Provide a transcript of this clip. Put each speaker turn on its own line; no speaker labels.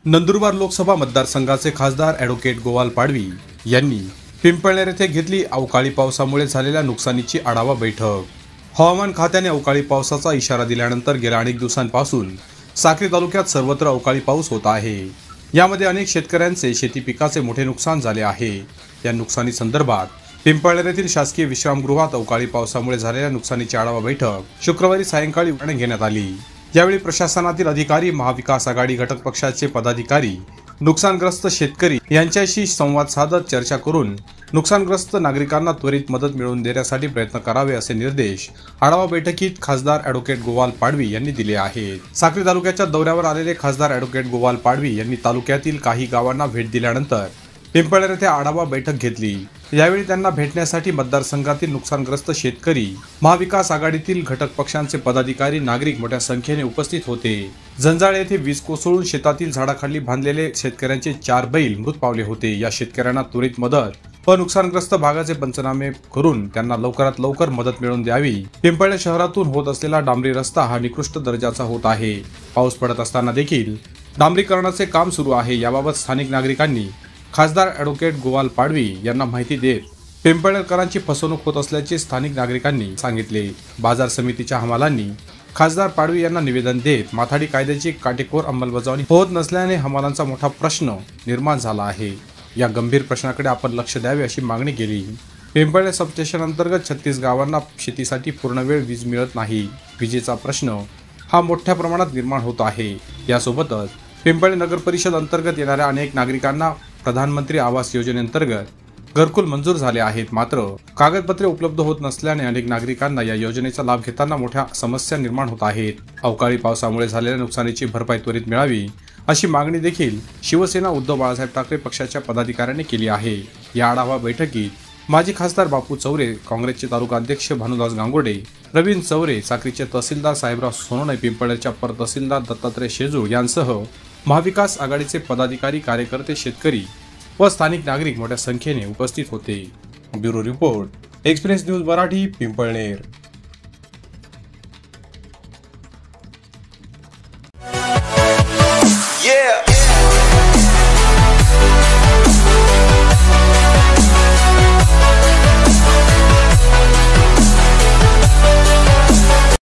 नंदुरबार लोकसभा मतदारसंघाचे खासदार ॲडव्होकेट गोवाल पाडवी यांनी पिंपळनेर येथे घेतली अवकाळी पावसामुळे झालेल्या नुकसानीची आढावा बैठक। हवामान खात्याने अवकाळी पावसाचा इशारा दिल्यानंतर गेल्या अनेक दिवसांपासून साक्री तालुक्यात सर्वत्र अवकाळी पाऊस होत आहे। यामध्ये अनेक शेतकऱ्यांचे शेती पिकाचे मोठे नुकसान झाले आहे। या नुकसानी संदर्भात पिंपळनेर येथील शासकीय विश्रामगृहात अवकाळी पावसामुळे झालेल्या नुकसानीची आढावा बैठक शुक्रवारी सायंकाळी घेण्यात आली। यावेळी प्रशासनातील अधिकारी, महाविकास आघाडी घटक पक्षाचे पदाधिकारी, नुकसानग्रस्त शेतकरी यांच्याशी संवाद साधत चर्चा करून नुकसानग्रस्त नागरिकांना त्वरित मदत मिळवून देण्यासाठी प्रयत्न करावे असे निर्देश आढावा बैठकीत खासदार ॲडव्होकेट गोवाल पाडवी यांनी दिले आहेत। साक्री तालुक्याच्या दौऱ्यावर आलेले खासदार ॲडव्होकेट गोवाल पाडवी यांनी तालुक्यातील काही गावांना भेट दिल्यानंतर पिंपळनेर येथे आढावा बैठक घेतली। यावेळी त्यांना भेटण्यासाठी मतदारसंघातील नुकसानग्रस्त शेतकरी, महाविकास आघाडीतील घटक पक्षांचे पदाधिकारी, नागरिक मोठ्या संख्येने उपस्थित होते। जंजाळ येथे वीज कोसळून शेतातील झाडाखाली बांधलेले शेतकऱ्यांचे 4 बैल मृत पावले होते। या शेतकऱ्यांना त्वरित मदत व नुकसानग्रस्त भागाचे पंचनामे करून त्यांना लवकरात लवकर मदत मिळवून द्यावी। पिंपळनेर शहरातून होत असलेला डांबरी रस्ता हा निकृष्ट दर्जाचा होत आहे। पाऊस पडत असताना देखील डांबरीकरणाचे काम सुरू आहे। याबाबत स्थानिक नागरिकांनी खासदार ॲडव्होकेट गोवाल पाडवी यांना माहिती देत पिंपळनेरकरांची फसवणूक होत असल्याचे स्थानिक नागरिकांनी सांगितले। बाजार समितीच्या हमालांनी खासदार पाडवी यांना निवेदन देत माथाडी कायद्याची काटेकोर अंमलबजावणी होत नसल्याने हमालांचा मोठा प्रश्न निर्माण झाला आहे। या गंभीर प्रश्नाकडे आपण लक्ष द्यावे अशी मागणी केली। पिंपळनेर सबस्टेशन अंतर्गत 36 गावांना शेतीसाठी पूर्णवेळ वीज मिळत नाही। विजेचा प्रश्न हा मोठ्या प्रमाणात निर्माण होत आहे। यासोबतच पिंपळनेर नगर परिषद अंतर्गत येणाऱ्या अनेक नागरिकांना प्रधानमंत्री आवास योजनेअंतर्गत घरकुल मंजूर झाले आहेत, मात्र कागदपत्रे उपलब्ध होत नसल्याने अनेक नागरिकांना या योजनेचा लाभ घेताना मोठ्या समस्या निर्माण होत आहेत। अवकाळी पावसामुळे झालेल्या नुकसानीची भरपाई त्वरित मिळावी अशी मागणी देखील शिवसेना उद्धव बाळासाहेब ठाकरे पक्षाच्या पदाधिकाऱ्यांनी केली आहे। या आढावा बैठकीत माजी खासदार बापू चौरे, काँग्रेसचे तालुका अध्यक्ष भानुदास गांगुर्डे, प्रवीण चौरे, साक्रीचे तहसीलदार साहेबराव सोनोने, पिंपळनेरच्या तहसीलदार दत्तात्रय शेजूळ यांसह महाविकास आघाडीचे पदाधिकारी, कार्यकर्ते, शेतकरी व स्थानिक नागरिक मोठ्या संख्येने उपस्थित होते। Bureau report, express news Marathi, Pimpalner.